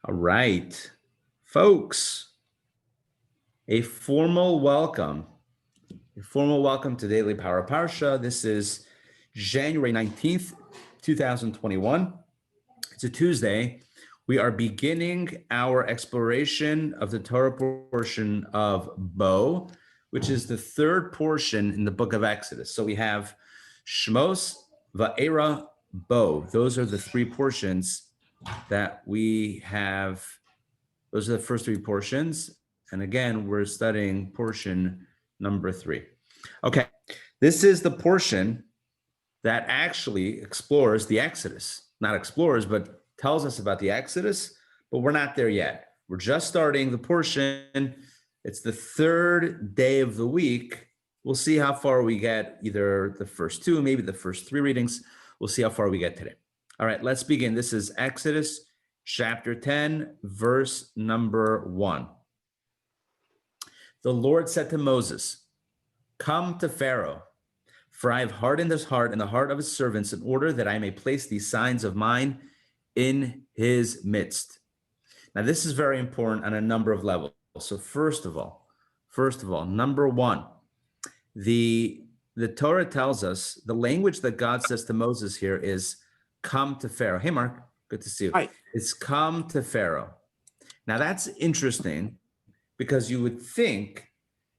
All right, folks, a formal welcome to Daily Power Parsha. This is January 19th, 2021. It's a Tuesday. We are beginning our exploration of the Torah portion of Bo, which is the third portion in the book of Exodus. So we have Shmos, Va'era, Bo. Those are the three portions that we have. Those are the first three portions. And again, we're studying portion number 3. Okay, this is the portion that actually explores the Exodus. Not explores, but tells us about the Exodus, but we're not there yet. We're just starting the portion. It's the third day of the week. We'll see how far we get, either the first two, maybe the first 3 readings. We'll see how far we get today. All right, let's begin. This is Exodus chapter 10, verse number 1. The Lord said to Moses, "Come to Pharaoh, for I have hardened his heart and the heart of his servants in order that I may place these signs of mine in his midst." Now, this is very important on a number of levels. So first of all, number 1, the Torah tells us the language that God says to Moses here is come to Pharaoh. Hey, Mark, good to see you. Hi. It's come to Pharaoh. Now, that's interesting because you would think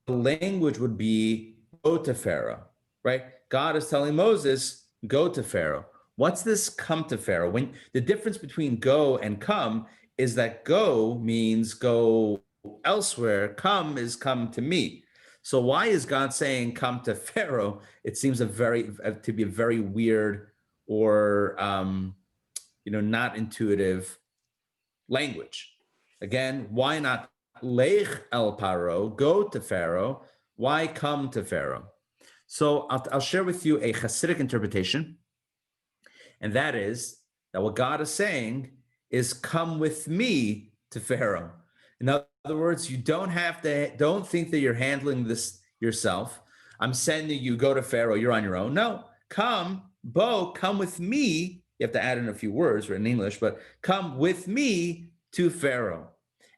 the language would be go to Pharaoh, right? God is telling Moses, go to Pharaoh. What's this come to Pharaoh? When the difference between go and come is that go means go elsewhere. Come is come to me. So why is God saying come to Pharaoh? It seems to be a very weird or not intuitive language. Again, why not lech el Paro, go to Pharaoh? Why come to Pharaoh? So I'll share with you a Hasidic interpretation, and that is that what God is saying is come with me to Pharaoh. In other words, you don't think that you're handling this yourself. I'm sending you, go to Pharaoh, you're on your own. No, come with me. You have to add in a few words written in English, but come with me to Pharaoh.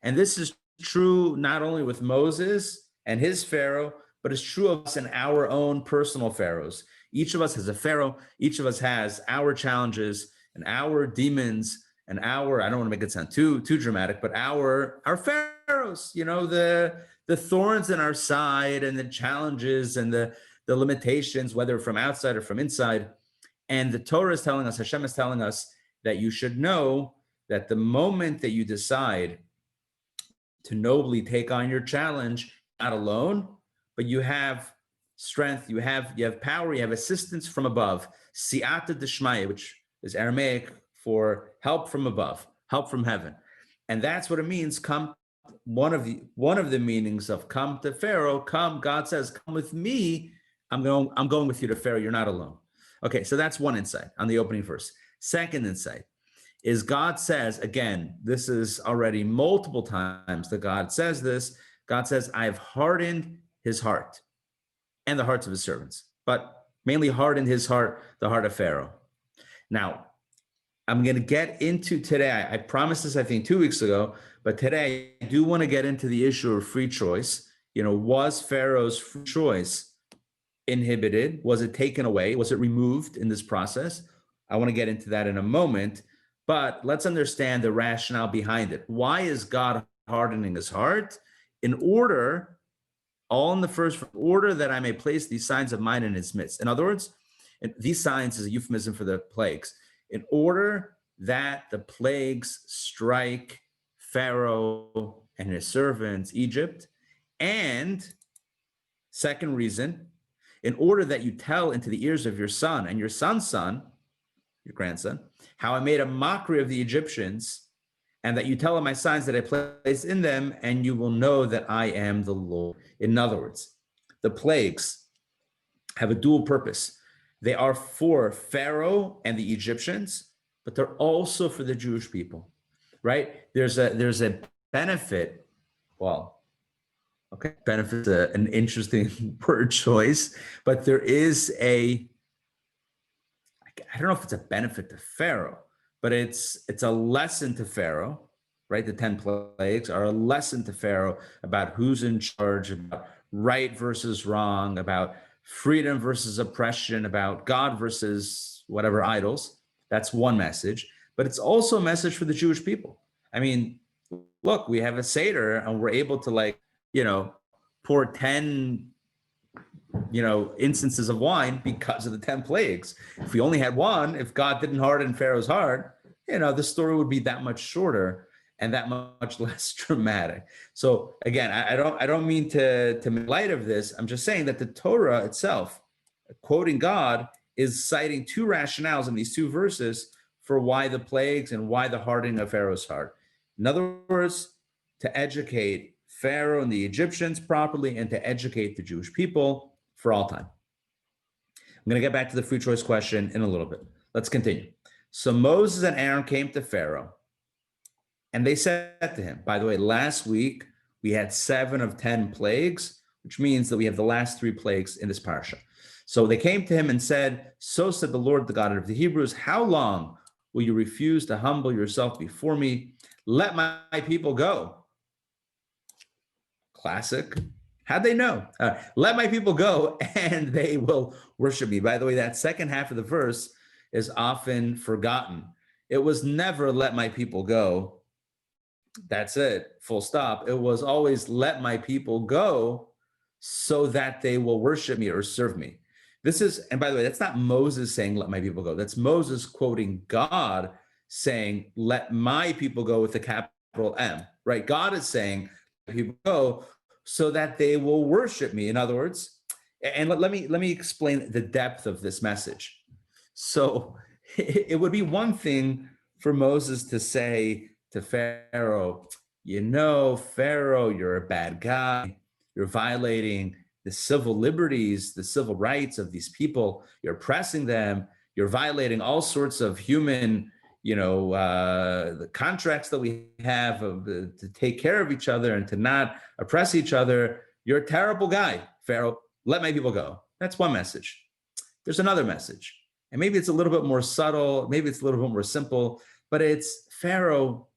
And this is true not only with Moses and his Pharaoh, but it's true of us and our own personal pharaohs. Each of us has a Pharaoh. Each of us has our challenges and our demons and our, I don't want to make it sound too dramatic, but our pharaohs, the thorns in our side and the challenges and the limitations, whether from outside or from inside. And the Torah is telling us, Hashem is telling us that you should know that the moment that you decide to nobly take on your challenge, not alone, but you have strength, you have power, you have assistance from above, siyata d'shmaya, which is Aramaic for help from above, help from heaven. And that's what it means. Come, one of the meanings of come to Pharaoh, come, God says, come with me. I'm going with you to Pharaoh. You're not alone. Okay, so that's one insight on the opening verse. Second insight is God says, again, this is already multiple times that God says this. God says, I have hardened his heart and the hearts of his servants, but mainly hardened his heart, the heart of Pharaoh. Now, I'm going to get into today, I promised this, I think 2 weeks ago, but today I do want to get into the issue of free choice. Was Pharaoh's free choice inhibited? Was it taken away? Was it removed in this process? I want to get into that in a moment, but let's understand the rationale behind it. Why is God hardening his heart? In order that I may place these signs of mine in his midst. In other words, these signs is a euphemism for the plagues. In order that the plagues strike Pharaoh and his servants, Egypt. And second reason, in order that you tell into the ears of your son and your son's son, your grandson, how I made a mockery of the Egyptians, and that you tell him my signs that I place in them, and you will know that I am the Lord. In other words, the plagues have a dual purpose. They are for Pharaoh and the Egyptians, but they're also for the Jewish people, right? There's a benefit. Well, okay, benefit is an interesting word choice, but there is I don't know if it's a benefit to Pharaoh, but it's a lesson to Pharaoh, right? The 10 plagues are a lesson to Pharaoh about who's in charge, about right versus wrong, about freedom versus oppression, about God versus whatever idols. That's one message, but it's also a message for the Jewish people. I mean, look, we have a Seder and we're able to pour 10, instances of wine because of the 10 plagues. If we only had one, if God didn't harden Pharaoh's heart, the story would be that much shorter and that much less dramatic. So again, I don't mean to make light of this. I'm just saying that the Torah itself, quoting God, is citing two rationales in these two verses for why the plagues and why the hardening of Pharaoh's heart. In other words, to educate Pharaoh and the Egyptians properly and to educate the Jewish people for all time. I'm going to get back to the free choice question in a little bit. Let's continue. So Moses and Aaron came to Pharaoh and they said to him, by the way, last week we had 7 of 10 plagues, which means that we have the last 3 plagues in this parsha. So they came to him and said, so said the Lord, the God of the Hebrews, how long will you refuse to humble yourself before me? Let my people go. Classic. How'd they know? Let my people go and they will worship me. By the way, that second half of the verse is often forgotten. It was never let my people go. That's it, full stop. It was always let my people go so that they will worship me or serve me. This is, and by the way, that's not Moses saying, let my people go. That's Moses quoting God saying, let my people go with a capital M, right? God is saying, let people go so that they will worship me. In other words, and let me explain the depth of this message. So it would be one thing for Moses to say to Pharaoh, Pharaoh, you're a bad guy. You're violating the civil liberties, the civil rights of these people. You're oppressing them. You're violating all sorts of human, the contracts that we have to take care of each other and to not oppress each other. You're a terrible guy, Pharaoh. Let my people go. That's one message. There's another message. And maybe it's a little bit more subtle. Maybe it's a little bit more simple, but it's, Pharaoh,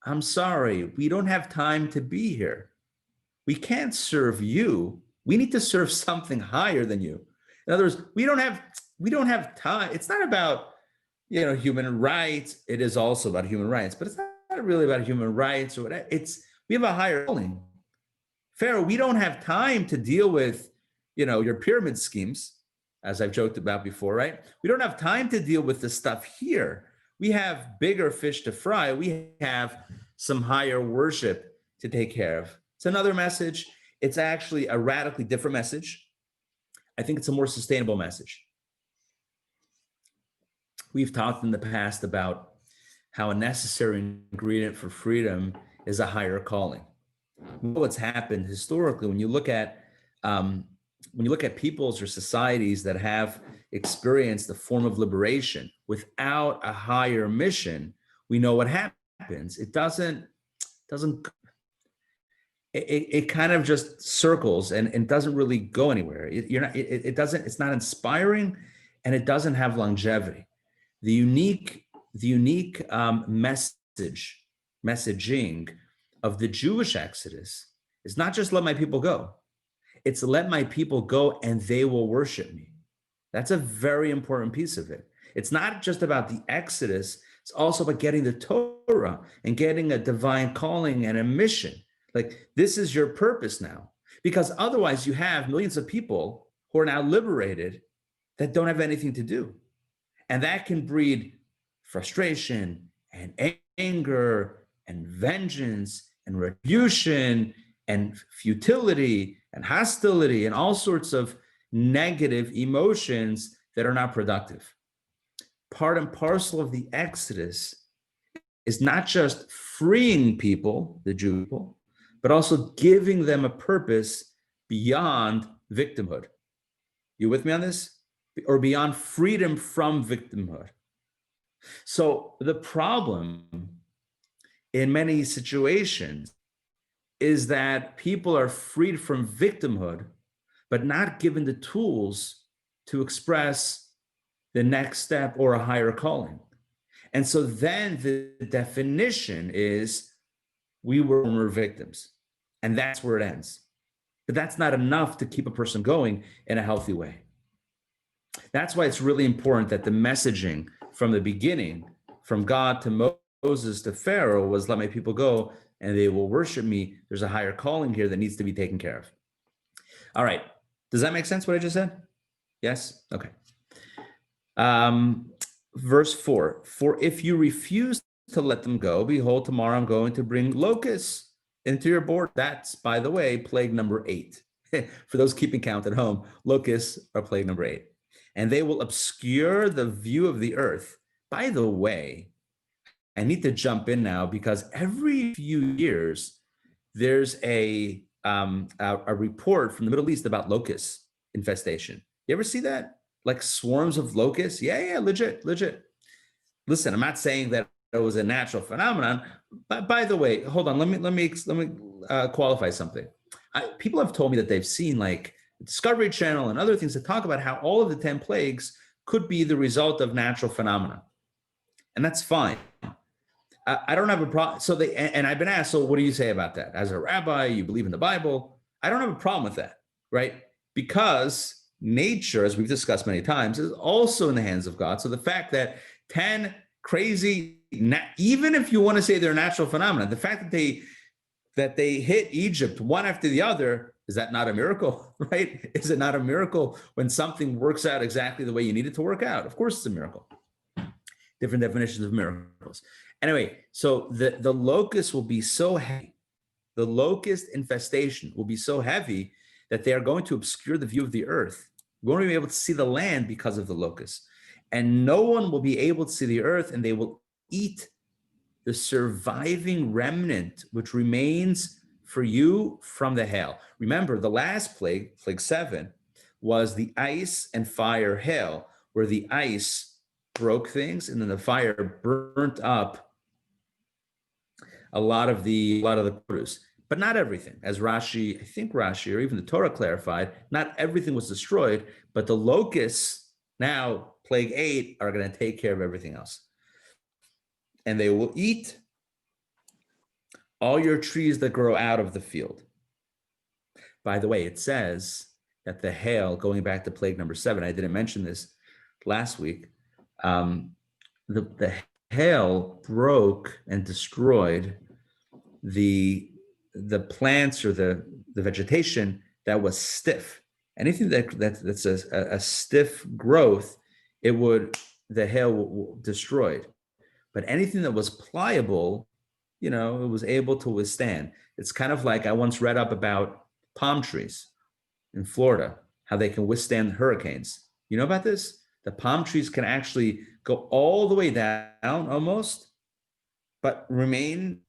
I'm sorry. We don't have time to be here. We can't serve you. We need to serve something higher than you. In other words, we don't have time. It's not about, human rights. It is also about human rights, but it's not really about human rights or whatever. We have a higher calling. Pharaoh, we don't have time to deal with, your pyramid schemes, as I've joked about before, right? We don't have time to deal with the stuff here. We have bigger fish to fry. We have some higher worship to take care of. It's another message. It's actually a radically different message. I think it's a more sustainable message. We've talked in the past about how a necessary ingredient for freedom is a higher calling. What's happened historically when you look at peoples or societies that have experienced a form of liberation without a higher mission, we know what happens. It kind of just circles and doesn't really go anywhere. It's not inspiring, and it doesn't have longevity. The unique messaging of the Jewish Exodus is not just let my people go. It's let my people go and they will worship me. That's a very important piece of it. It's not just about the Exodus. It's also about getting the Torah and getting a divine calling and a mission. Like, this is your purpose now, because otherwise you have millions of people who are now liberated that don't have anything to do. And that can breed frustration and anger and vengeance and retribution and futility and hostility and all sorts of negative emotions that are not productive. Part and parcel of the Exodus is not just freeing people, the Jewish people, but also giving them a purpose beyond victimhood. You with me on this? Or beyond freedom from victimhood. So the problem in many situations is that people are freed from victimhood, but not given the tools to express the next step or a higher calling. And so then the definition is we were former victims. And that's where it ends. But that's not enough to keep a person going in a healthy way. That's why it's really important that the messaging from the beginning, from God to Moses to Pharaoh, was let my people go and they will worship me. There's a higher calling here that needs to be taken care of. All right. Does that make sense what I just said? Yes? Okay. Verse 4, for if you refuse to let them go, behold, tomorrow I'm going to bring locusts into your border. That's, by the way, plague number 8. For those keeping count at home, locusts are plague number 8. And they will obscure the view of the earth. By the way, I need to jump in now because every few years, there's a report from the Middle East about locust infestation. You ever see that? Like swarms of locusts? Yeah, legit. Listen, I'm not saying that it was a natural phenomenon, but by the way, hold on, let me qualify something. People have told me that they've seen like Discovery Channel and other things that talk about how all of the 10 plagues could be the result of natural phenomena, and that's fine. I don't have a problem. So and I've been asked, so what do you say about that? As a rabbi, you believe in the Bible. I don't have a problem with that, right? Because nature, as we've discussed many times, is also in the hands of God. So the fact that 10 crazy, even if you want to say they're natural phenomena, the fact that they hit Egypt one after the other, is that not a miracle, right? Is it not a miracle when something works out exactly the way you need it to work out? Of course it's a miracle. Different definitions of miracles. Anyway, so the locust will be so heavy, the locust infestation will be so heavy that they are going to obscure the view of the earth. We won't be able to see the land because of the locusts. And no one will be able to see the earth, and they will eat the surviving remnant, which remains for you from the hail. Remember, the last plague, plague 7, was the ice and fire hail, where the ice broke things, and then the fire burnt up a lot of the produce, but not everything. As Rashi, I think Rashi, or even the Torah clarified, not everything was destroyed, but the locusts, now plague 8, are going to take care of everything else. And they will eat all your trees that grow out of the field. By the way, it says that the hail, going back to plague number 7, I didn't mention this last week, the hail broke and destroyed the plants or the vegetation that was stiff. Anything that's a stiff growth, the hail destroyed. But anything that was pliable, it was able to withstand. It's kind of like I once read up about palm trees in Florida, how they can withstand hurricanes. You know about this? The palm trees can actually go all the way down almost, but remain,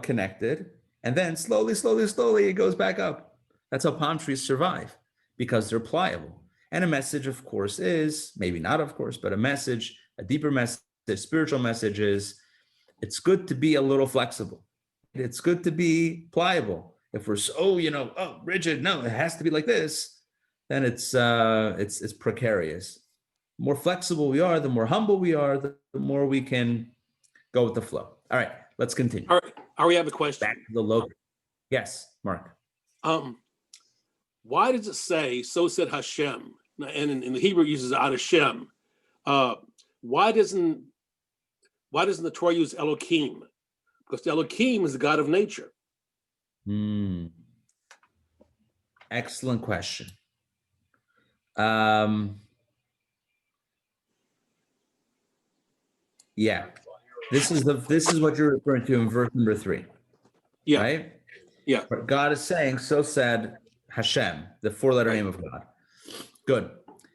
connected. And then slowly, it goes back up. That's how palm trees survive, because they're pliable. And a message, of course, is, maybe not, of course, but a deeper message, the spiritual message is, it's good to be a little flexible. It's good to be pliable. If we're so, rigid, no, it has to be like this, then it's precarious. The more flexible we are, the more humble we are, the more we can go with the flow. All right, let's continue. All right, I already have a question. Back to the locust. Yes, Mark. Why does it say, so said Hashem? And in the Hebrew it uses Ad Hashem. Why doesn't the Torah use Elohim? Because the Elohim is the God of nature. Excellent question. Yeah, this is what you're referring to in verse number 3. Yeah. Right? Yeah. But God is saying, so said Hashem, the 4-letter name of God. Good.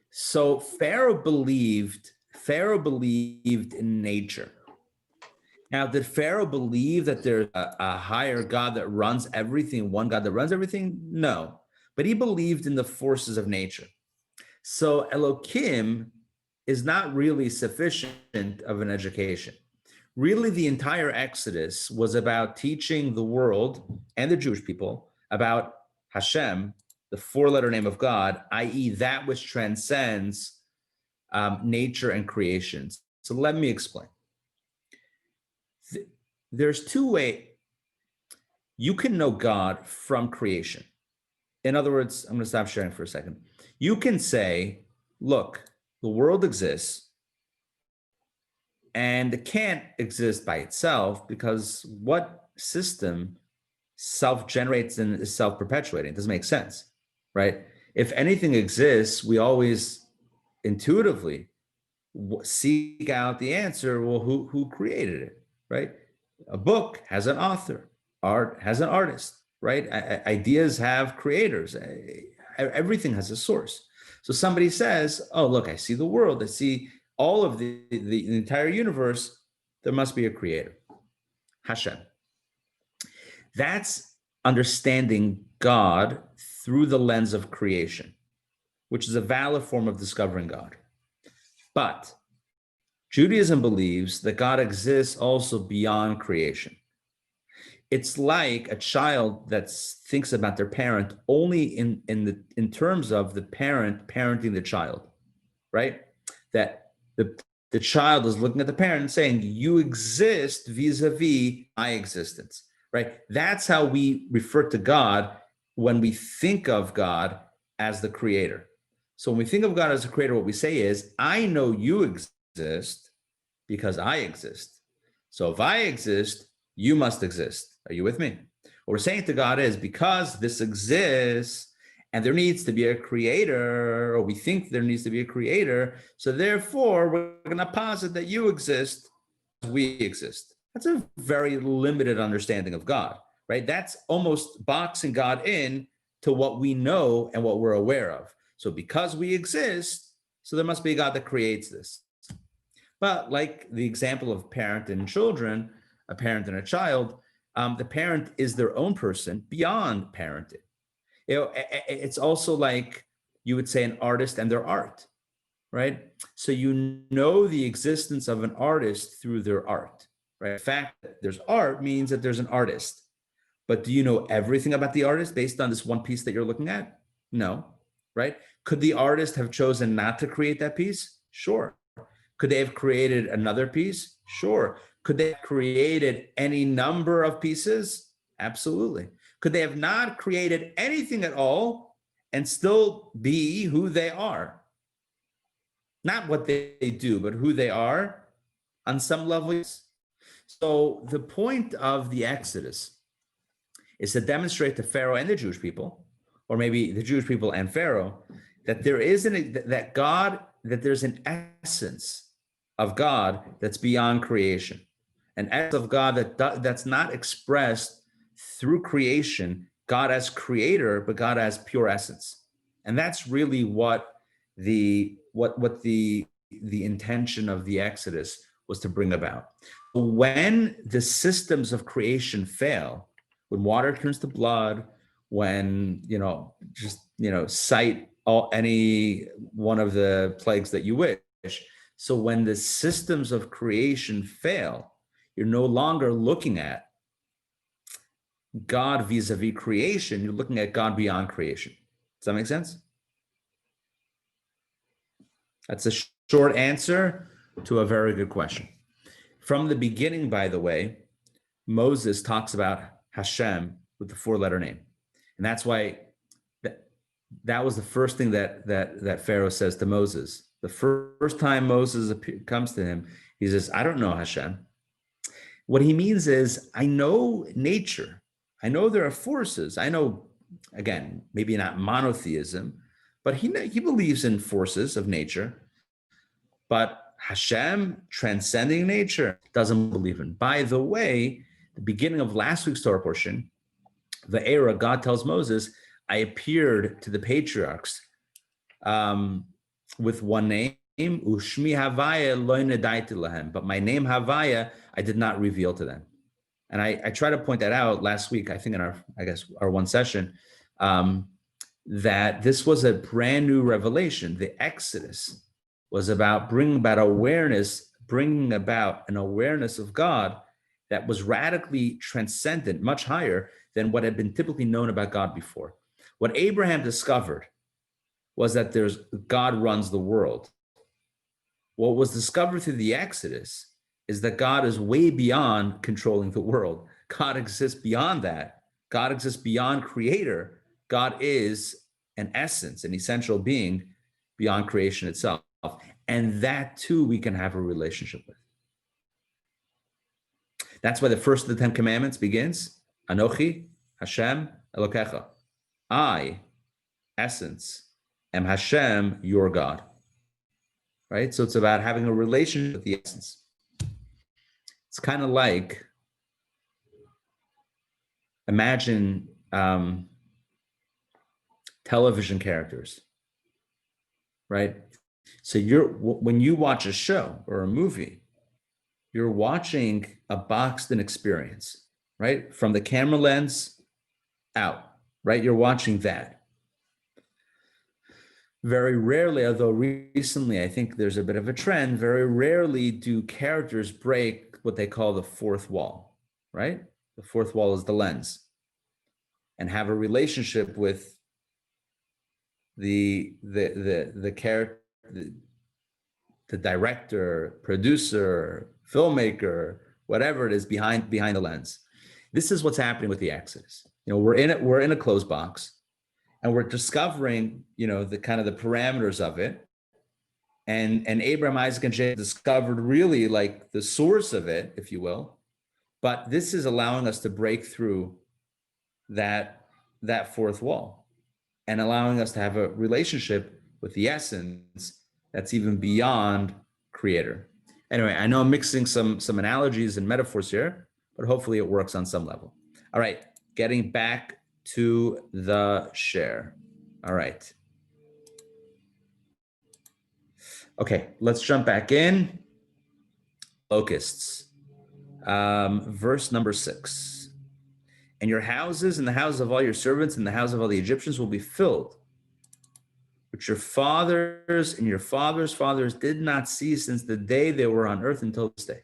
So Pharaoh believed in nature. Now, did Pharaoh believe that there's a higher God that runs everything, one God that runs everything? No, but he believed in the forces of nature. So Elohim is not really sufficient of an education. Really, the entire Exodus was about teaching the world and the Jewish people about Hashem, the 4-letter name of God, i.e. that which transcends nature and creations. So let me explain. there's two ways you can know God from creation. In other words, I'm going to stop sharing for a second. You can say, look, the world exists and it can't exist by itself because what system self-generates and is self-perpetuating? It doesn't make sense, right? If anything exists, we always intuitively seek out the answer. Well, who created it, right? A book has an author, art has an artist, right? Ideas have creators. Everything has a source. So somebody says, oh, look, I see the world. I see all of the entire universe. There must be a creator, Hashem. That's understanding God through the lens of creation, which is a valid form of discovering God. But Judaism believes that God exists also beyond creation. It's like a child that thinks about their parent only in terms of the parent parenting the child, right? That the child is looking at the parent and saying, you exist vis-a-vis my existence, right? That's how we refer to God when we think of God as the creator. So when we think of God as a creator, what we say is, I know you exist because I exist. So if I exist, you must exist. Are you with me? What we're saying to God is, because this exists and there needs to be a creator, or we think there needs to be a creator, so therefore we're going to posit that you exist, we exist. That's a very limited understanding of God, right? That's almost boxing God in to what we know and what we're aware of. So because we exist, so there must be a God that creates this. But like the example of parent and children, a parent and a child, the parent is their own person beyond parenting. It's also like you would say an artist and their art, right? So you know the existence of an artist through their art, right? The fact that there's art means that there's an artist. But do you know everything about the artist based on this one piece that you're looking at? No, right? Could the artist have chosen not to create that piece? Sure. Could they have created another piece? Sure. Could they have created any number of pieces? Absolutely. Could they have not created anything at all and still be who they are? Not what they do, but who they are on some level. So the point of the Exodus is to demonstrate to Pharaoh and the Jewish people, or maybe the Jewish people and Pharaoh, that there is that there's an essence of God that's beyond creation, an essence of God that's not expressed through creation, God as creator, but God as pure essence. And that's really what the intention of the Exodus was to bring about. When the systems of creation fail, when water turns to blood, when cite any one of the plagues that you wish. So when the systems of creation fail, you're no longer looking at God vis-a-vis creation, you're looking at God beyond creation. Does that make sense? That's a short answer to a very good question. From the beginning, by the way, Moses talks about Hashem with the four-letter name. And that's why that was the first thing that Pharaoh says to Moses. The first time Moses comes to him, he says, I don't know Hashem. What he means is, I know nature. I know there are forces. I know, again, maybe not monotheism, but he believes in forces of nature. But Hashem, transcending nature, doesn't believe in. By the way, the beginning of last week's Torah portion, the era, God tells Moses, I appeared to the patriarchs with one name, Ushmi Havaya lo nedaiti lahem, but my name Havaya I did not reveal to them. And I tried to point that out last week, I think in our one session, that this was a brand new revelation. The Exodus was about bringing about an awareness of God that was radically transcendent, much higher than what had been typically known about God before. What Abraham discovered was that God runs the world. What was discovered through the Exodus is that God is way beyond controlling the world. God exists beyond that. God exists beyond creator. God is an essence, an essential being beyond creation itself. And that too, we can have a relationship with. That's why the first of the 10 commandments begins, Anochi, Hashem, Elokecha. I, essence, am Hashem, your God. Right? So it's about having a relationship with the essence. It's kind of like, imagine television characters, right? So when you watch a show or a movie, you're watching a boxed-in experience, right? From the camera lens out, right? You're watching that. Very rarely, although recently I think there's a bit of a trend, very rarely do characters break what they call the fourth wall, right? The fourth wall is the lens, and have a relationship with the character, the director, producer, filmmaker, whatever it is behind the lens. This is what's happening with the Exodus. You know, we're in a closed box, and we're discovering, you know, the kind of the parameters of it. And Abraham, Isaac, and Jacob discovered really like the source of it, if you will. But this is allowing us to break through that fourth wall and allowing us to have a relationship with the essence that's even beyond creator. Anyway, I know I'm mixing some analogies and metaphors here, but hopefully it works on some level. All right, getting back to the share. All right. Okay, let's jump back in. Locusts. Verse number 6. And your houses and the houses of all your servants and the house of all the Egyptians will be filled, which your fathers and your fathers' fathers did not see since the day they were on earth until this day.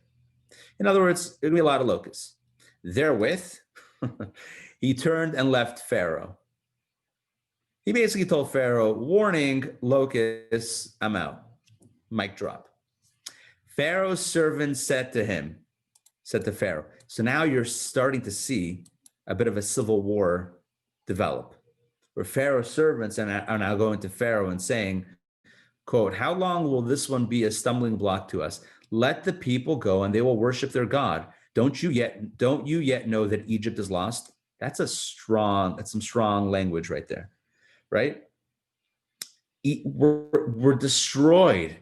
In other words, it'll be a lot of locusts. Therewith, he turned and left Pharaoh. He basically told Pharaoh, warning, locusts, I'm out. Mic drop. Pharaoh's servant said to Pharaoh. So now you're starting to see a bit of a civil war develop, where Pharaoh's servants are now going to Pharaoh and saying, quote, how long will this one be a stumbling block to us? Let the people go and they will worship their God. Don't you yet know that Egypt is lost? That's some strong language right there, right? We're destroyed.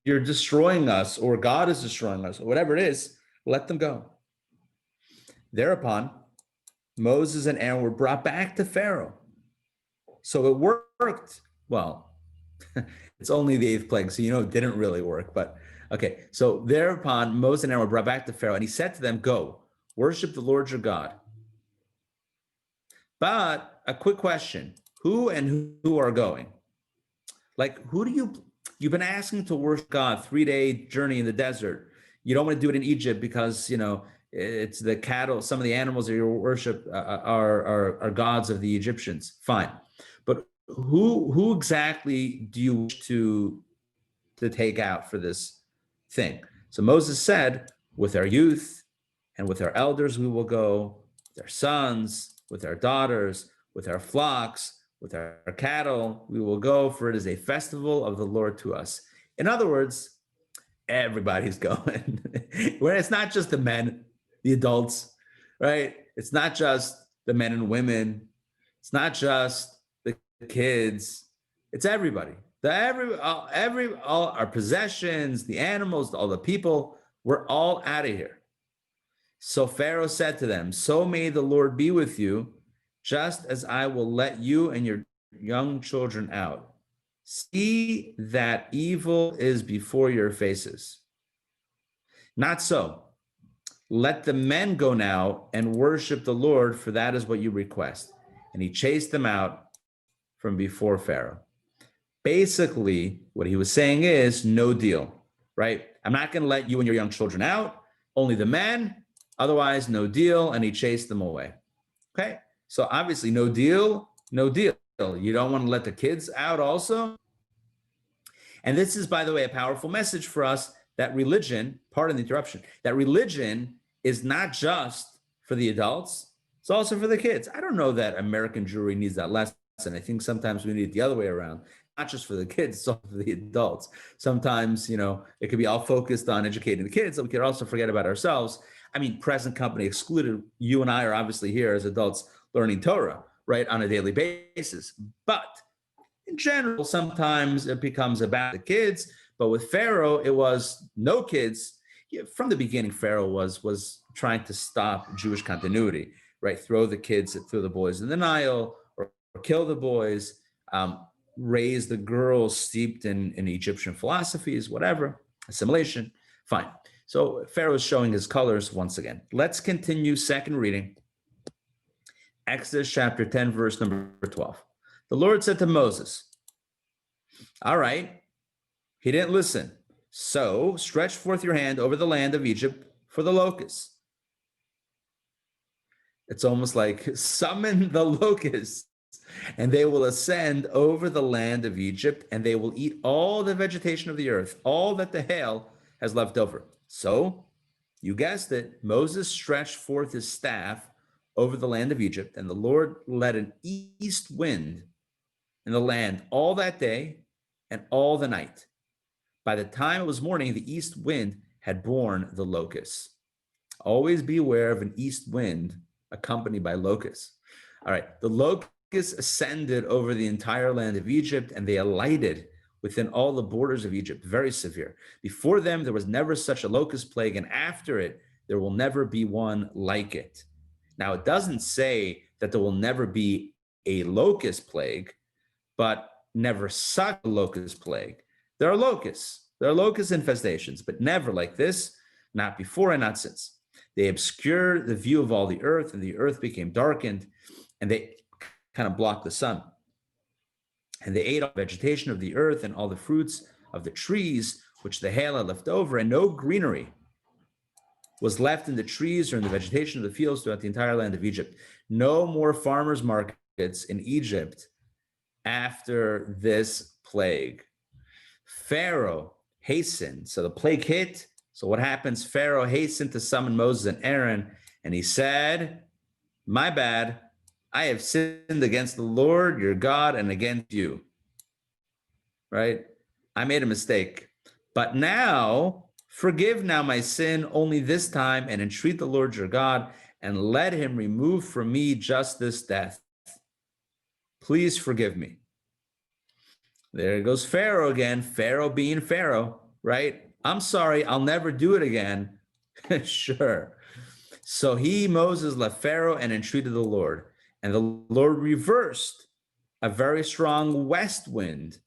You're destroying us, or God is destroying us, or whatever it is. Let them go. Thereupon, Moses and Aaron were brought back to Pharaoh. So it worked. Well, it's only the 8th plague, so you know it didn't really work. But okay, so thereupon, Moses and Aaron were brought back to Pharaoh, and he said to them, go, worship the Lord your God. But a quick question, who are going? Like, you've been asking to worship God, 3-day journey in the desert. You don't want to do it in Egypt because, you know, it's the cattle, some of the animals that you worship are gods of the Egyptians. Fine. But who exactly do you wish to take out for this thing? So Moses said, with our youth and with our elders, we will go, with our sons, with our daughters, with our flocks, with our cattle, we will go, for it is a festival of the Lord to us. In other words, everybody's going. Where it's not just the men, the adults, right? It's not just the men and women. It's not just the kids. It's everybody. All our possessions, the animals, all the people, we're all out of here. So Pharaoh said to them, so may the Lord be with you, just as I will let you and your young children out. See that evil is before your faces. Not so. Let the men go now and worship the Lord, for that is what you request. And he chased them out from before Pharaoh. Basically, what he was saying is no deal, right? I'm not going to let you and your young children out, only the men, otherwise no deal. And he chased them away. Okay. So obviously no deal, no deal. You don't want to let the kids out also. And this is, by the way, a powerful message for us, that religion, pardon the interruption, that religion is not just for the adults, it's also for the kids. I don't know that American Jewry needs that lesson. I think sometimes we need it the other way around, not just for the kids, it's also for the adults. Sometimes, it could be all focused on educating the kids, but we could also forget about ourselves. I mean, present company excluded, you and I are obviously here as adults learning Torah, right, on a daily basis. But in general, sometimes it becomes about the kids. But with Pharaoh, it was no kids. From the beginning, Pharaoh was trying to stop Jewish continuity, right? Throw the boys in the Nile, or kill the boys, raise the girls steeped in Egyptian philosophies, whatever, assimilation, fine. So Pharaoh is showing his colors once again. Let's continue second reading. Exodus chapter 10, verse number 12. The Lord said to Moses, all right, he didn't listen. So stretch forth your hand over the land of Egypt for the locusts. It's almost like summon the locusts, and they will ascend over the land of Egypt, and they will eat all the vegetation of the earth, all that the hail has left over. So, you guessed it, Moses stretched forth his staff over the land of Egypt, and the Lord led an east wind in the land all that day and all the night. By the time it was morning, the east wind had borne the locusts. Always be aware of an east wind accompanied by locusts. All right, the locusts ascended over the entire land of Egypt, and they alighted within all the borders of Egypt, very severe. Before them, there was never such a locust plague, and after it, there will never be one like it. Now, it doesn't say that there will never be a locust plague, but never such a locust plague. There are locust infestations, but never like this, not before and not since. They obscured the view of all the earth, and the earth became darkened, and they kind of blocked the sun. And they ate all the vegetation of the earth and all the fruits of the trees, which the hail had left over, and no greenery was left in the trees or in the vegetation of the fields throughout the entire land of Egypt. No more farmers' markets in Egypt after this plague. Pharaoh hastened. So the plague hit. So what happens? Pharaoh hastened to summon Moses and Aaron, and he said, my bad. I have sinned against the Lord, your God, and against you. Right? I made a mistake. But now, forgive now my sin only this time, and entreat the Lord your God, and let him remove from me just this death. Please forgive me. There goes Pharaoh again, Pharaoh being Pharaoh, right? I'm sorry, I'll never do it again. Sure. So Moses, left Pharaoh and entreated the Lord. And the Lord reversed a very strong west wind,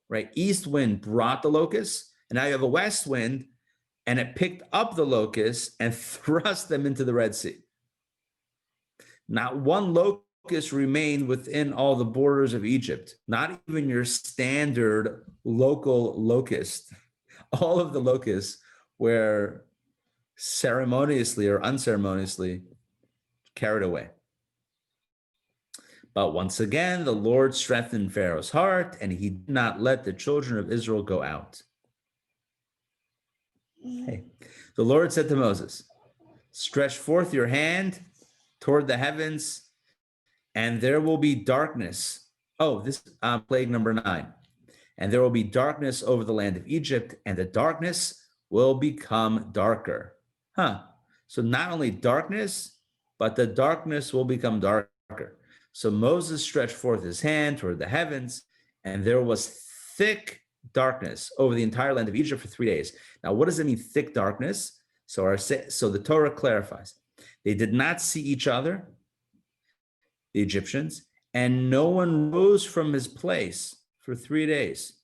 right? East wind brought the locusts, and now you have a west wind, and it picked up the locusts and thrust them into the Red Sea. Not one locust remained within all the borders of Egypt, not even your standard local locust. All of the locusts were ceremoniously or unceremoniously carried away. But once again, the Lord strengthened Pharaoh's heart, and he did not let the children of Israel go out. Hey. The Lord said to Moses, stretch forth your hand toward the heavens, and there will be darkness. Oh, this is plague number 9. And there will be darkness over the land of Egypt, and the darkness will become darker. So not only darkness, but the darkness will become darker. So Moses stretched forth his hand toward the heavens, and there was thick darkness over the entire land of Egypt for 3 days. Now, what does it mean, thick darkness? So the Torah clarifies. They did not see each other, the Egyptians, and no one rose from his place for 3 days.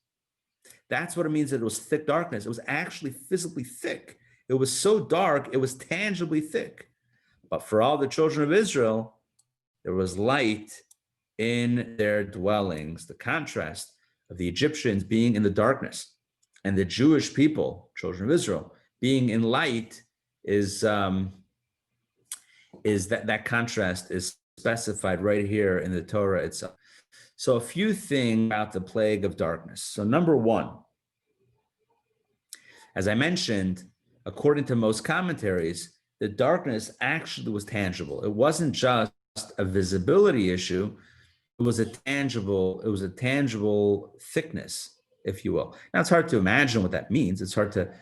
That's what it means that it was thick darkness. It was actually physically thick. It was so dark, it was tangibly thick. But for all the children of Israel, there was light in their dwellings. The contrast of the Egyptians being in the darkness and the Jewish people, children of Israel, being in light is that contrast is specified right here in the Torah itself. So a few things about the plague of darkness. So number 1, As I mentioned, according to most commentaries, the darkness actually was tangible. It wasn't just a visibility issue. It was a tangible thickness, if you will. Now it's hard to imagine what that means. It's hard to,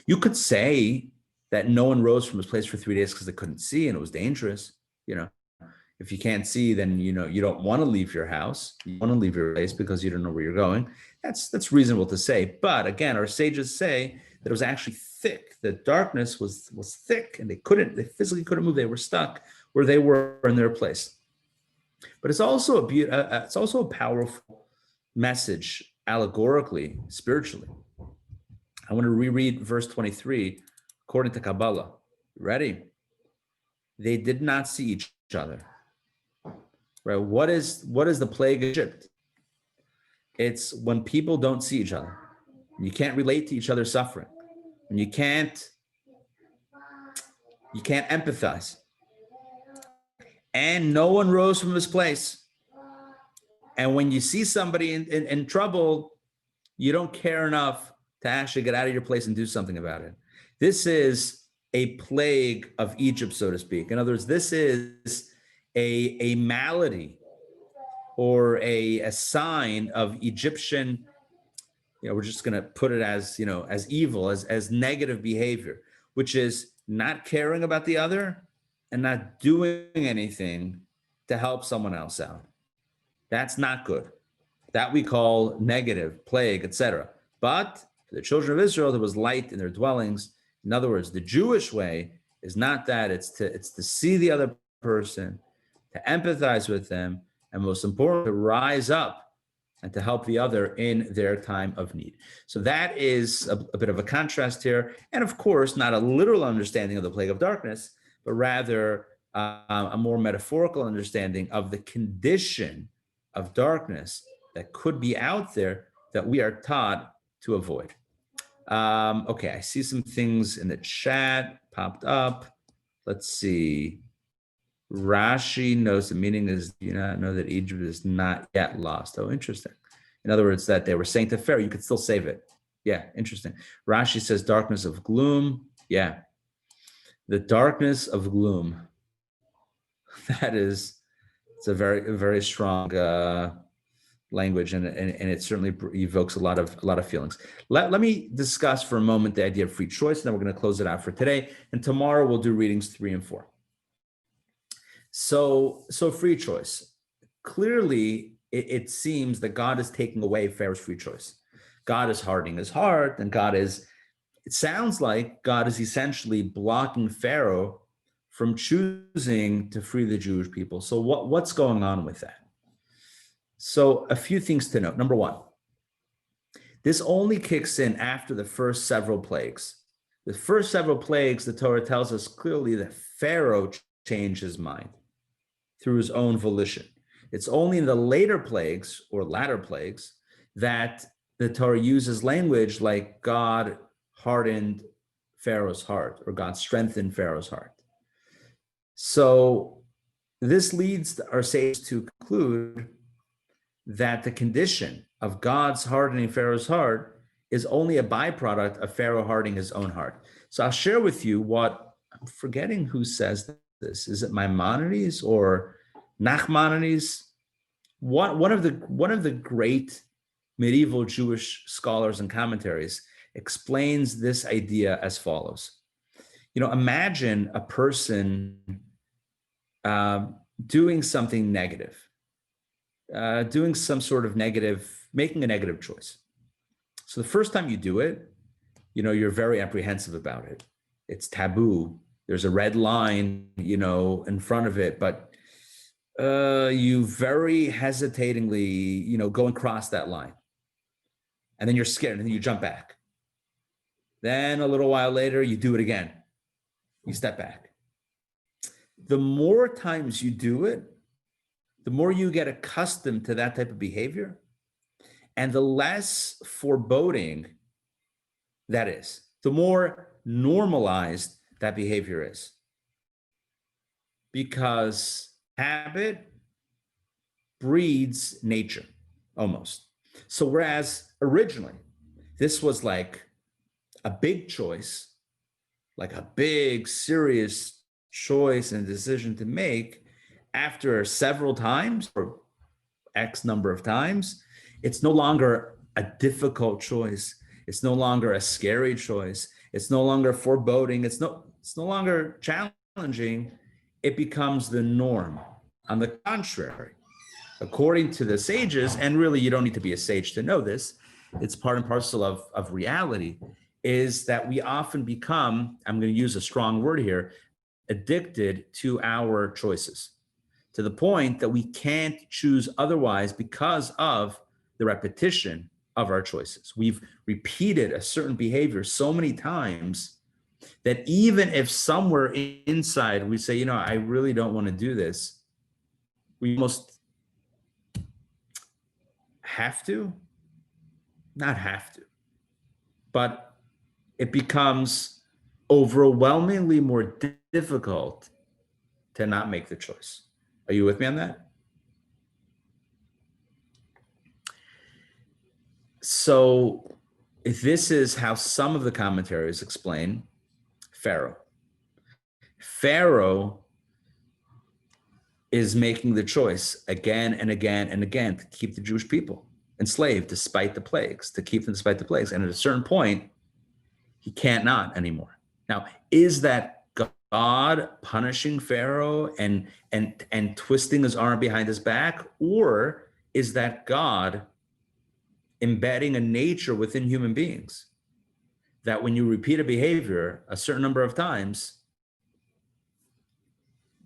you could say that no one rose from his place for 3 days because they couldn't see and it was dangerous. If you can't see, then you don't want to leave your house. You want to leave your place because you don't know where you're going. That's reasonable to say. But again, our sages say that it was actually thick. The darkness was thick, and they physically couldn't move. They were stuck where they were in their place. But it's also a powerful message allegorically, spiritually. I want to reread verse 23 according to Kabbalah. Ready? They did not see each other. Right? What is the plague of Egypt? It's when people don't see each other. You can't relate to each other's suffering. And you can't empathize. And no one rose from his place. And when you see somebody in trouble, you don't care enough to actually get out of your place and do something about it. This is a plague of Egypt, so to speak. In other words, this is a malady or a sign of Egyptian, we're just going to put it as, as evil, as negative behavior, which is not caring about the other and not doing anything to help someone else out. That's not good. That we call negative, plague, etc. But for the children of Israel, there was light in their dwellings. In other words, the Jewish way is not that. It's to see the other person, to empathize with them, and most important, to rise up and to help the other in their time of need. So that is a bit of a contrast here. And of course, not a literal understanding of the plague of darkness, but rather a more metaphorical understanding of the condition of darkness that could be out there that we are taught to avoid. Okay, I see some things in the chat popped up. Let's see. Rashi knows the meaning is, do you not know that Egypt is not yet lost? Oh, interesting. In other words, that they were saying to Pharaoh, you could still save it. Yeah, interesting. Rashi says darkness of gloom. Yeah, the darkness of gloom. It's a very, very strong language, and it certainly evokes a lot of feelings. Let me discuss for a moment the idea of free choice, and then we're going to close it out for today. And tomorrow we'll do readings 3 and 4. So free choice. Clearly, it seems that God is taking away Pharaoh's free choice. God is hardening his heart, and it sounds like God is essentially blocking Pharaoh from choosing to free the Jewish people. So what's going on with that? So a few things to note. Number one, this only kicks in after the first several plagues. The first several plagues, the Torah tells us clearly that Pharaoh changed his mind through his own volition. It's only in the later plagues or latter plagues that the Torah uses language like God hardened Pharaoh's heart or God strengthened Pharaoh's heart. So this leads our sages to conclude that the condition of God's hardening Pharaoh's heart is only a byproduct of Pharaoh hardening his own heart. So I'll share with you I'm forgetting who says this. Is it Maimonides or Nachmanides? One of the great medieval Jewish scholars and commentaries explains this idea as follows. Imagine a person doing something negative, doing some sort of making a negative choice. So the first time you do it, you're very apprehensive about it. It's taboo. There's a red line, in front of it, but you very hesitatingly, go and cross that line. And then you're scared, and then you jump back. Then a little while later, you do it again. You step back. The more times you do it, the more you get accustomed to that type of behavior, and the less foreboding that is, the more normalized that behavior is. Because habit breeds nature, almost. So whereas originally, this was like a big choice, like a big, serious choice and decision to make, after several times or X number of times, it's no longer a difficult choice. It's no longer a scary choice. It's no longer foreboding. It's no longer challenging. It becomes the norm. On the contrary, according to the sages, and really you don't need to be a sage to know this, it's part and parcel of reality, is that we often become, I'm going to use a strong word here, addicted to our choices, to the point that we can't choose otherwise because of the repetition of our choices. We've repeated a certain behavior so many times that even if somewhere inside we say, I really don't want to do this, we almost have to, not have to, but it becomes overwhelmingly more difficult to not make the choice. Are you with me on that? So this is how some of the commentaries explain Pharaoh. Pharaoh is making the choice again and again and again to keep the Jewish people enslaved despite the plagues, to keep them despite the plagues. And at a certain point, he can't not anymore. Now, is that God punishing Pharaoh and twisting his arm behind his back? Or is that God embedding a nature within human beings that when you repeat a behavior a certain number of times,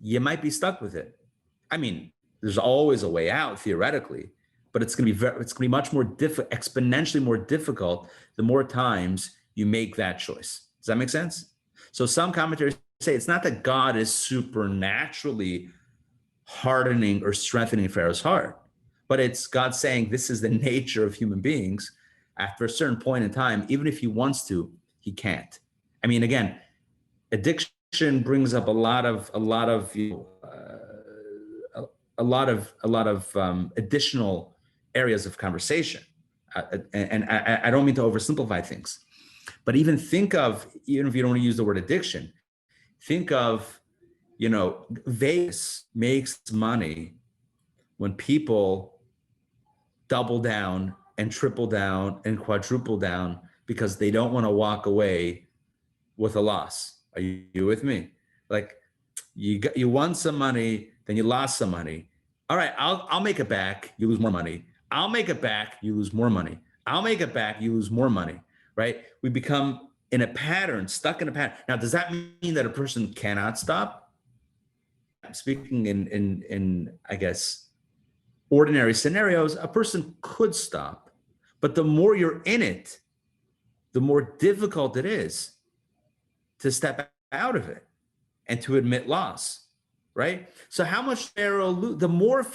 you might be stuck with it? I mean, there's always a way out theoretically, but it's going to be much more exponentially more difficult the more times you make that choice. Does that make sense? So some commentators say it's not that God is supernaturally hardening or strengthening Pharaoh's heart, but it's God saying this is the nature of human beings. After a certain point in time, even if he wants to, he can't. I mean, again, addiction brings up a lot of additional areas of conversation, and I don't mean to oversimplify things, but even if you don't want to use the word addiction, think of, Vegas makes money when people double down and triple down and quadruple down because they don't want to walk away with a loss. Are you with me? Like you won some money, then you lost some money. All right, I'll make it back. You lose more money. I'll make it back. You lose more money. I'll make it back. You lose more money. Right? We become in a pattern, stuck in a pattern. Now, does that mean that a person cannot stop? I'm speaking in I guess ordinary scenarios, a person could stop, but the more you're in it, the more difficult it is to step out of it and to admit loss, right? So how much Pharaoh the more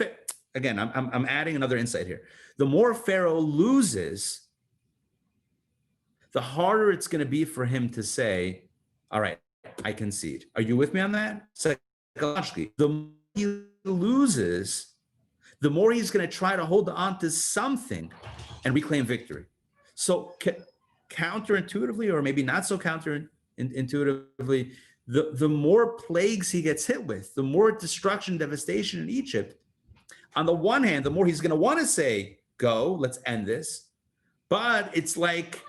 again, I'm adding another insight here. The more Pharaoh loses, the harder it's going to be for him to say, all right, I concede. Are you with me on that? Psychologically, the more he loses, the more he's going to try to hold on to something and reclaim victory. So counterintuitively, or maybe not so counterintuitively, the more plagues he gets hit with, the more destruction, devastation in Egypt, on the one hand, the more he's going to want to say, go, let's end this. But it's like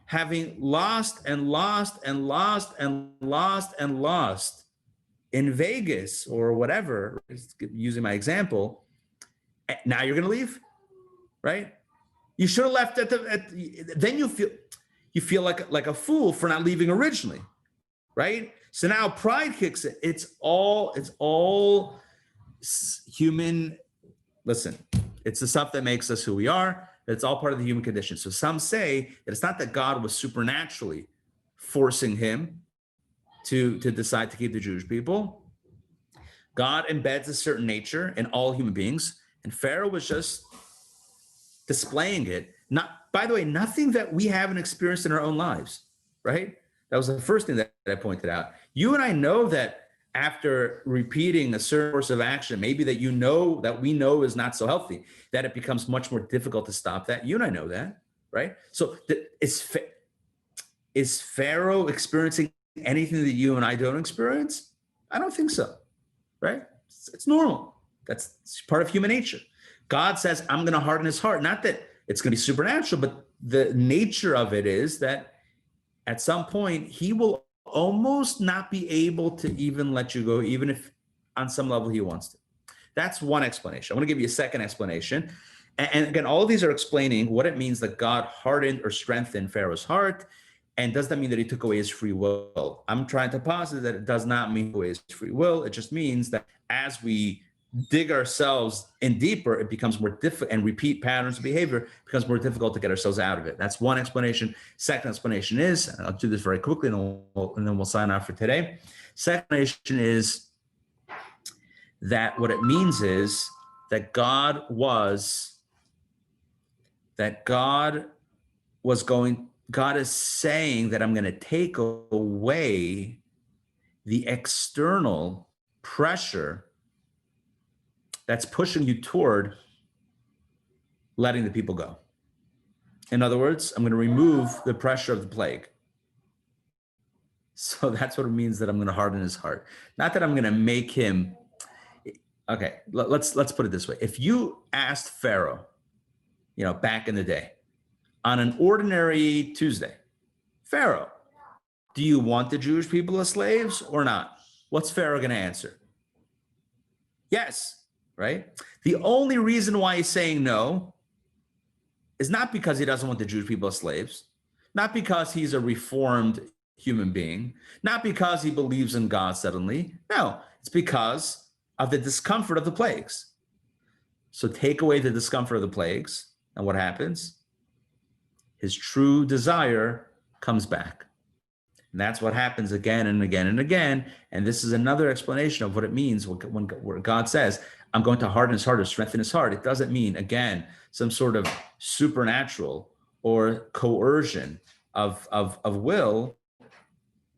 having lost and lost and lost and lost and lost in Vegas or whatever, using my example. Now you're going to leave, right? You should have left then you feel like a fool for not leaving originally, right? So now pride kicks in. It's all human. Listen, it's the stuff that makes us who we are. It's all part of the human condition. So some say that it's not that God was supernaturally forcing him to decide to keep the Jewish people. God embeds a certain nature in all human beings, and Pharaoh was just displaying it. By the way, nothing that we haven't experienced in our own lives, right? That was the first thing that I pointed out. You and I know that after repeating a certain course of action, maybe that we know is not so healthy, that it becomes much more difficult to stop that. You and I know that, right? So is Pharaoh experiencing anything that you and I don't experience? I don't think so, right? It's normal. That's part of human nature. God says, I'm going to harden his heart. Not that it's going to be supernatural, but the nature of it is that at some point he will almost not be able to even let you go, even if on some level he wants to. That's one explanation. I want to give you a second explanation. And again, all of these are explaining what it means that God hardened or strengthened Pharaoh's heart. And does that mean that he took away his free will? I'm trying to posit that it does not mean away his free will. It just means that as we dig ourselves in deeper, it becomes more difficult, and repeat patterns of behavior, it becomes more difficult to get ourselves out of it. That's one explanation. Second explanation is, and I'll do this very quickly and then we'll sign off for today. Second explanation is that what it means is that God is saying that I'm going to take away the external pressure that's pushing you toward letting the people go. In other words, I'm going to remove the pressure of the plague. So that's what it means that I'm going to harden his heart. Not that I'm going to make him. Okay, let's put it this way. If you asked Pharaoh, back in the day, on an ordinary Tuesday, Pharaoh, do you want the Jewish people as slaves or not? What's Pharaoh going to answer? Yes, right? The only reason why he's saying no is not because he doesn't want the Jewish people as slaves, not because he's a reformed human being, not because he believes in God suddenly. No, it's because of the discomfort of the plagues. So take away the discomfort of the plagues, and what happens? His true desire comes back. And that's what happens again and again and again. And this is another explanation of what it means when God says, I'm going to harden his heart or strengthen his heart. It doesn't mean, again, some sort of supernatural or coercion of will,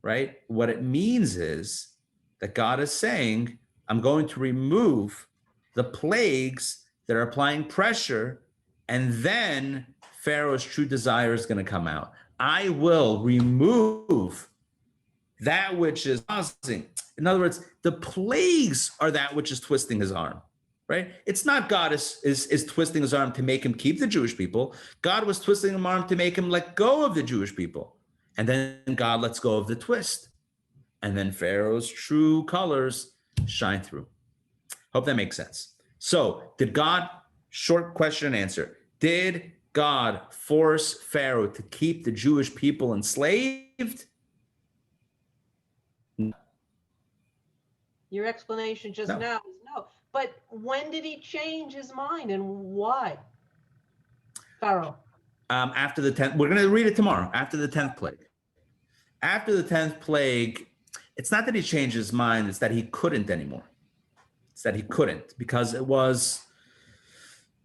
right? What it means is that God is saying, I'm going to remove the plagues that are applying pressure, and then Pharaoh's true desire is going to come out. I will remove that which is causing. In other words, the plagues are that which is twisting his arm, right? It's not God is twisting his arm to make him keep the Jewish people. God was twisting his arm to make him let go of the Jewish people. And then God lets go of the twist. And then Pharaoh's true colors shine through. Hope that makes sense. So did God, short question and answer, did God force Pharaoh to keep the Jewish people enslaved? No. Your explanation just now is no. But when did he change his mind and why? Pharaoh. After the 10th, we're going to read it tomorrow, after the 10th plague. After the 10th plague, it's not that he changed his mind, it's that he couldn't anymore. It's that he couldn't, because it was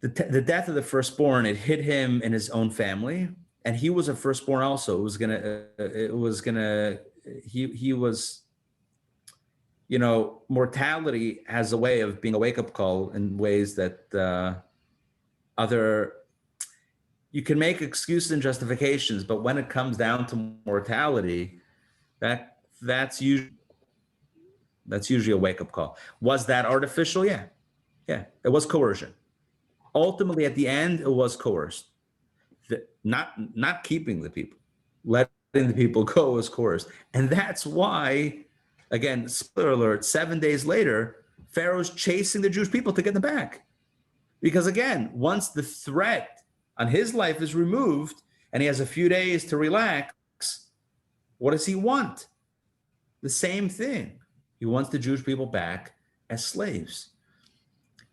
the death of the firstborn. It hit him in his own family, and he was a firstborn also. Mortality has a way of being a wake-up call in ways that you can make excuses and justifications, but when it comes down to mortality, that's usually a wake-up call. Was that artificial? Yeah, it was coercion. Ultimately, at the end, it was coerced. Not keeping the people, letting the people go was coerced. And that's why, again, spoiler alert, 7 days later, Pharaoh's chasing the Jewish people to get them back. Because again, once the threat on his life is removed and he has a few days to relax, what does he want? The same thing. He wants the Jewish people back as slaves.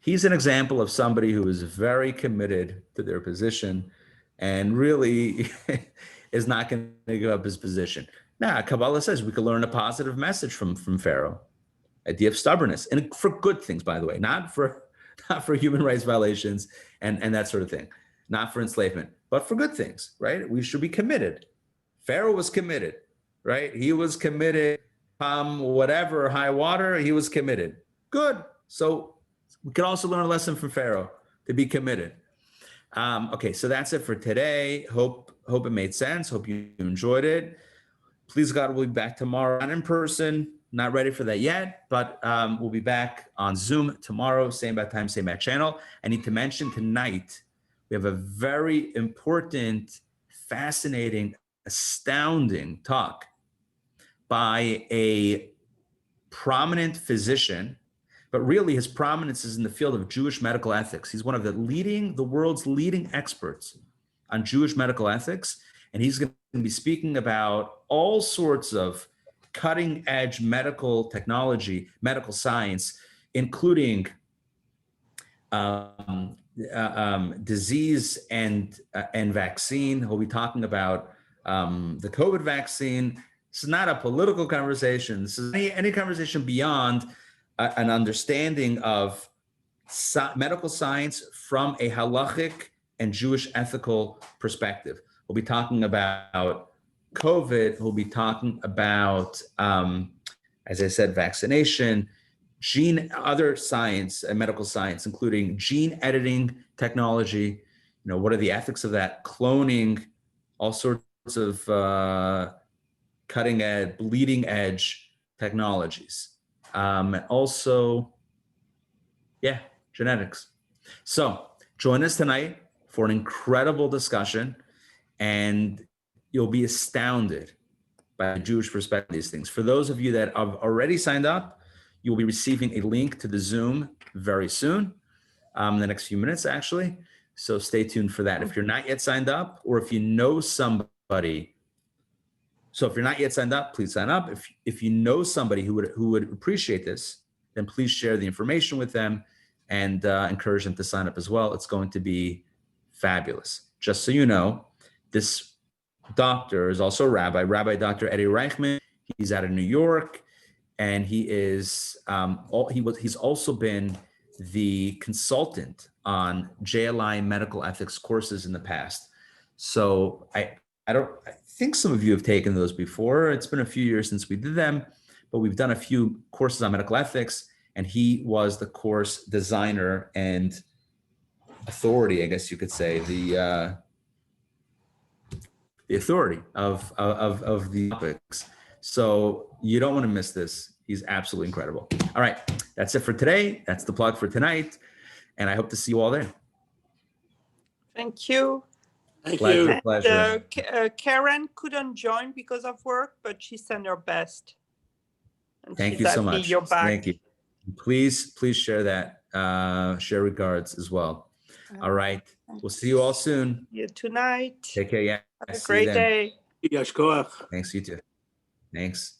He's an example of somebody who is very committed to their position and really is not going to give up his position. Now, Kabbalah says we could learn a positive message from Pharaoh, idea of stubbornness, and for good things, by the way, not for human rights violations and that sort of thing, not for enslavement, but for good things, right? We should be committed. Pharaoh was committed, right? He was committed. Whatever high water, he was committed. Good. So we can also learn a lesson from Pharaoh to be committed. Okay, so that's it for today. Hope it made sense. Hope you enjoyed it. please God, we'll be back tomorrow, not in person, not ready for that yet, but we'll be back on Zoom tomorrow, same bad time, same bad channel. I need to mention tonight, we have a very important, fascinating, astounding talk by a prominent physician, but really his prominence is in the field of Jewish medical ethics. He's one of the world's leading experts on Jewish medical ethics. And he's going to be speaking about all sorts of cutting edge medical technology, medical science, including disease and vaccine. He'll be talking about the COVID vaccine. This is not a political conversation. This is any conversation beyond an understanding of medical science from a halachic and Jewish ethical perspective. We'll be talking about COVID. We'll be talking about, as I said, vaccination, other science and medical science, including gene editing technology. What are the ethics of that? Cloning, all sorts of cutting edge, bleeding edge technologies. And also, genetics. So join us tonight for an incredible discussion, and you'll be astounded by the Jewish perspective of these things. For those of you that have already signed up, you'll be receiving a link to the Zoom very soon, in the next few minutes, actually. So stay tuned for that. If you're not yet signed up, or if you know somebody, so if you're not yet signed up, please sign up. If you know somebody who would appreciate this, then please share the information with them and encourage them to sign up as well. It's going to be fabulous. Just so you know, this doctor is also a rabbi, Rabbi Dr. Eddie Reichman. He's out of New York, and he is he's also been the consultant on JLI medical ethics courses in the past. So I think some of you have taken those before. It's been a few years since we did them, but we've done a few courses on medical ethics, and he was the course designer and authority, I guess you could say, the authority of the topics. So you don't want to miss this. He's absolutely incredible. All right, that's it for today. That's the plug for tonight, and I hope to see you all there. Thank you. Thank you. Pleasure. Karen couldn't join because of work, but she sent her best. And Thank you so much. You're back. Thank you. Please share that. Share regards as well. All right. We'll see you all soon. You tonight. Take care. Yeah. Have a great day. Yashkoach. Thanks, you too. Thanks.